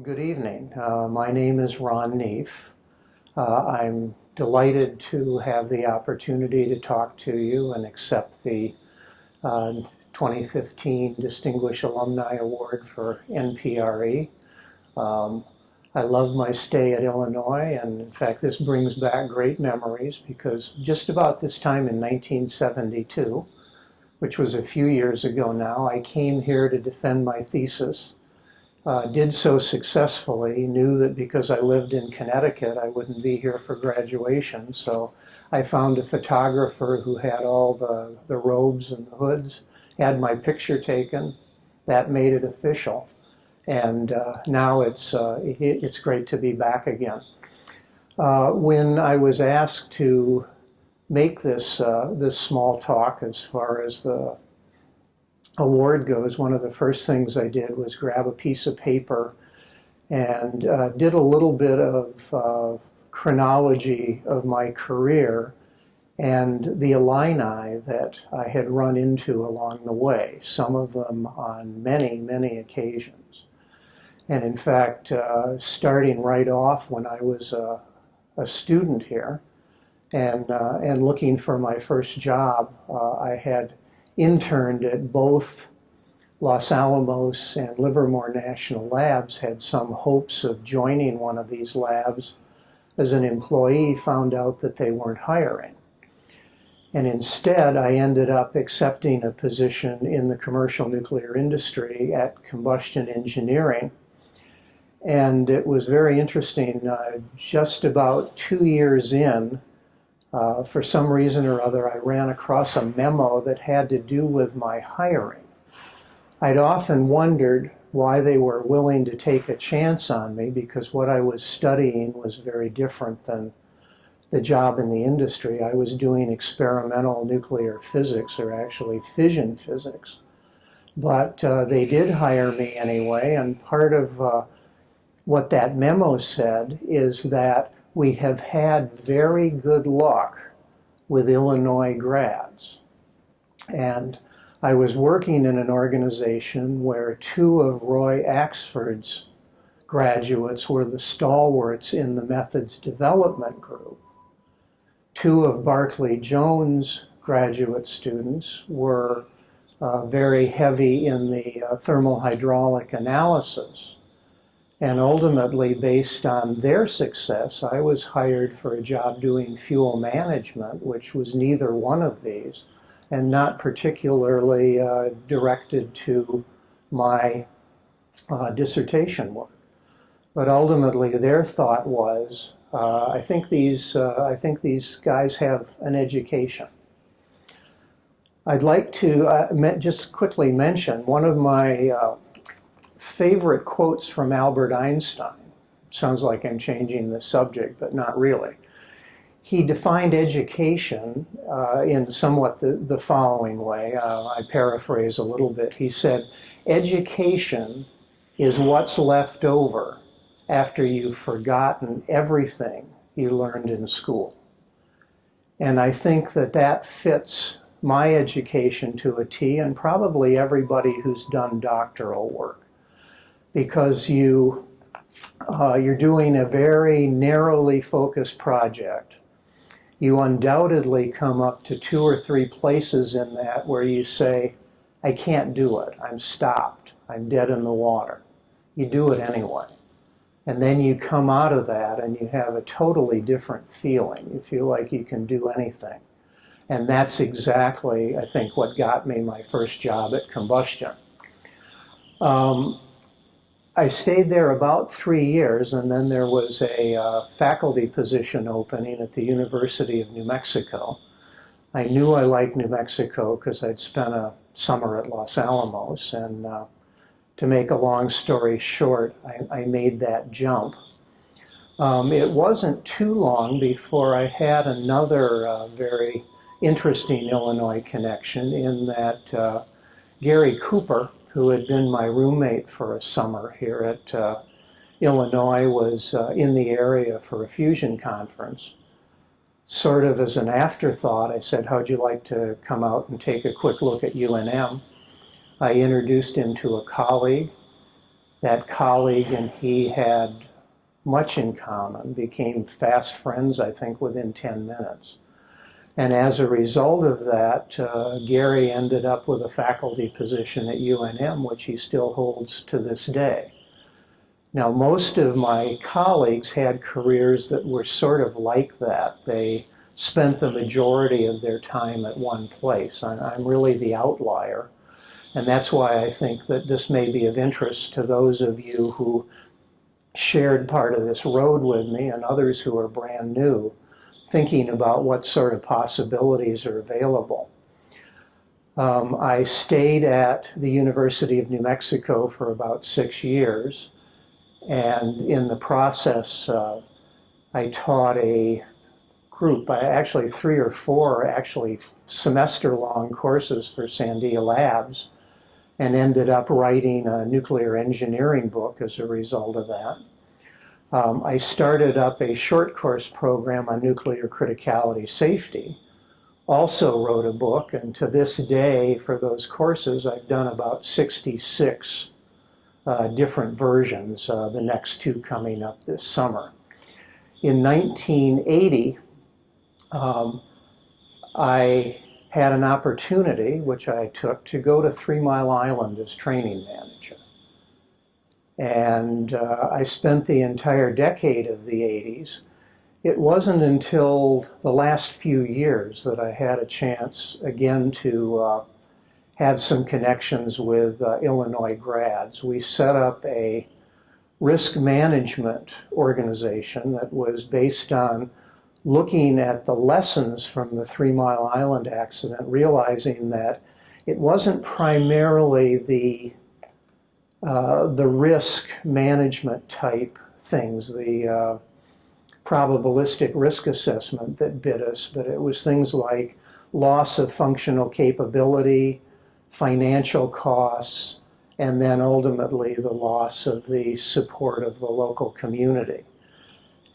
Good evening. My name is Ron Knief. I'm delighted to have the opportunity to talk to you and accept the 2015 Distinguished Alumni Award for NPRE. I love my stay at Illinois, and in fact this brings back great memories because just about this time in 1972, which was a few years ago now, I came here to defend my thesis. Did so successfully, knew that because I lived in Connecticut I wouldn't be here for graduation, so I found a photographer who had all the robes and the hoods, had my picture taken. That made it official, and now it's great to be back again. When I was asked to make this small talk as far as the award goes, one of the first things I did was grab a piece of paper and did a little bit of chronology of my career and the Illini that I had run into along the way, some of them on many, many occasions. And in fact, starting right off when I was a student here and looking for my first job, I had interned at both Los Alamos and Livermore National Labs, had some hopes of joining one of these labs as an employee, found out that they weren't hiring. And instead, I ended up accepting a position in the commercial nuclear industry at Combustion Engineering. And it was very interesting. Just about 2 years in, for some reason or other, I ran across a memo that had to do with my hiring. I'd often wondered why they were willing to take a chance on me, because what I was studying was very different than the job in the industry. I was doing experimental nuclear physics, or actually fission physics. But they did hire me anyway, and part of what that memo said is that we have had very good luck with Illinois grads. And I was working in an organization where 2 of Roy Axford's graduates were the stalwarts in the methods development group. 2 of Barclay Jones' graduate students were very heavy in the thermal hydraulic analysis. And ultimately, based on their success, I was hired for a job doing fuel management, which was neither one of these, and not particularly directed to my dissertation work. But ultimately, their thought was, I think these guys have an education. I'd like to just quickly mention one of my favorite quotes from Albert Einstein. Sounds like I'm changing the subject, but not really. He defined education in somewhat the following way. I paraphrase a little bit. He said, education is what's left over after you've forgotten everything you learned in school. And I think that fits my education to a T, and probably everybody who's done doctoral work. Because you're doing a very narrowly focused project. You undoubtedly come up to 2 or 3 places in that where you say, I can't do it, I'm stopped, I'm dead in the water. You do it anyway. And then you come out of that and you have a totally different feeling. You feel like you can do anything. And that's exactly, I think, what got me my first job at Combustion. I stayed there about 3 years, and then there was a faculty position opening at the University of New Mexico. I knew I liked New Mexico because I'd spent a summer at Los Alamos, and to make a long story short, I made that jump. It wasn't too long before I had another very interesting Illinois connection in that Gary Cooper, who had been my roommate for a summer here at Illinois, was in the area for a fusion conference. Sort of as an afterthought, I said, how'd you like to come out and take a quick look at UNM? I introduced him to a colleague. That colleague and he had much in common, became fast friends, I think, within 10 minutes. And as a result of that, Gary ended up with a faculty position at UNM, which he still holds to this day. Now, most of my colleagues had careers that were sort of like that. They spent the majority of their time at one place. I'm really the outlier. And that's why I think that this may be of interest to those of you who shared part of this road with me and others who are brand new, thinking about what sort of possibilities are available. I stayed at the University of New Mexico for about 6 years. And in the process, I taught a group, actually 3 or 4 actually semester-long courses for Sandia Labs, and ended up writing a nuclear engineering book as a result of that. I started up a short course program on nuclear criticality safety, also wrote a book, and to this day, for those courses, I've done about 66 different versions, the next 2 coming up this summer. In 1980, I had an opportunity, which I took, to go to 3 Mile Island as training manager. And I spent the entire decade of the 80s. It wasn't until the last few years that I had a chance again to have some connections with Illinois grads. We set up a risk management organization that was based on looking at the lessons from the 3 Mile Island accident, realizing that it wasn't primarily the risk management type things, the probabilistic risk assessment that bit us, but it was things like loss of functional capability, financial costs, and then ultimately the loss of the support of the local community.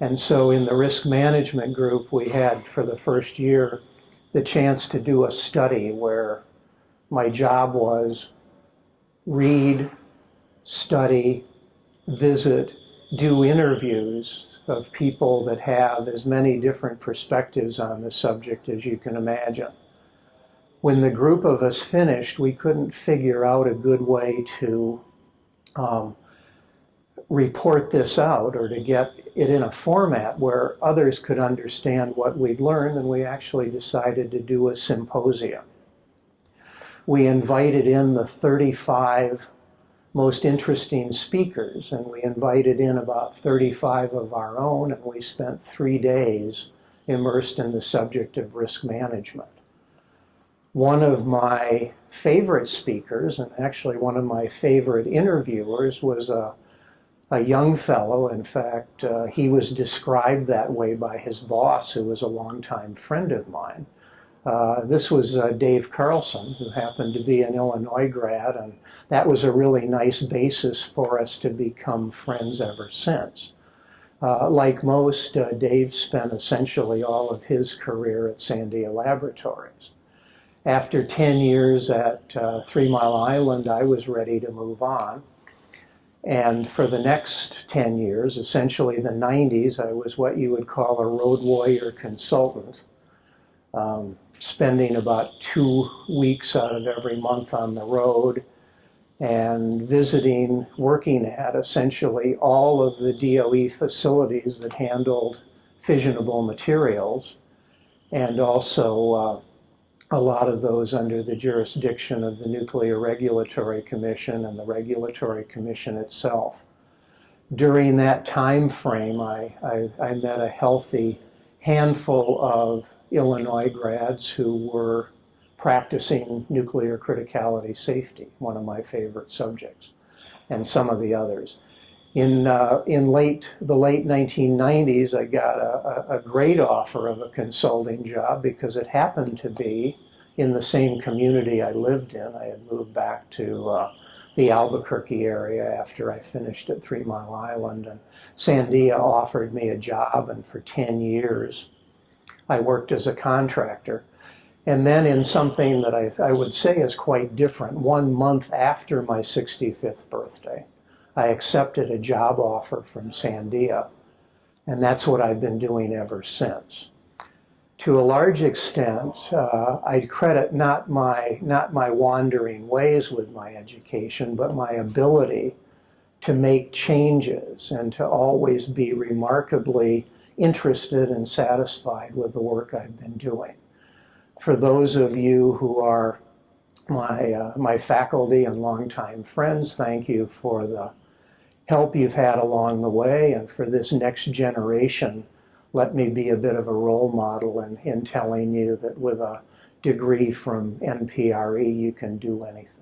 And so in the risk management group, we had for the first year the chance to do a study where my job was read, study, visit, do interviews of people that have as many different perspectives on the subject as you can imagine. When the group of us finished, we couldn't figure out a good way to report this out or to get it in a format where others could understand what we'd learned, and we actually decided to do a symposium. We invited in the 35 most interesting speakers, and we invited in about 35 of our own, and we spent 3 days immersed in the subject of risk management. One of my favorite speakers, and actually one of my favorite interviewers, was a young fellow. In fact, he was described that way by his boss, who was a longtime friend of mine. This was Dave Carlson, who happened to be an Illinois grad, and that was a really nice basis for us to become friends ever since. Like most, Dave spent essentially all of his career at Sandia Laboratories. After 10 years at 3 Mile Island, I was ready to move on. And for the next 10 years, essentially the 90s, I was what you would call a road warrior consultant, spending about 2 weeks out of every month on the road and visiting, working at essentially all of the DOE facilities that handled fissionable materials, and also a lot of those under the jurisdiction of the Nuclear Regulatory Commission and the Regulatory Commission itself. During that time frame, I met a healthy handful of Illinois grads who were practicing nuclear criticality safety, one of my favorite subjects, and some of the others. In the late 1990s, I got a great offer of a consulting job because it happened to be in the same community I lived in. I had moved back to the Albuquerque area after I finished at 3 Mile Island, and Sandia offered me a job, and for 10 years I worked as a contractor. And then in something that I would say is quite different, 1 month after my 65th birthday, I accepted a job offer from Sandia, and that's what I've been doing ever since. To a large extent, I credit not my wandering ways with my education, but my ability to make changes and to always be remarkably interested and satisfied with the work I've been doing. For those of you who are my faculty and longtime friends, thank you for the help you've had along the way, and for this next generation, let me be a bit of a role model in telling you that with a degree from NPRE, you can do anything.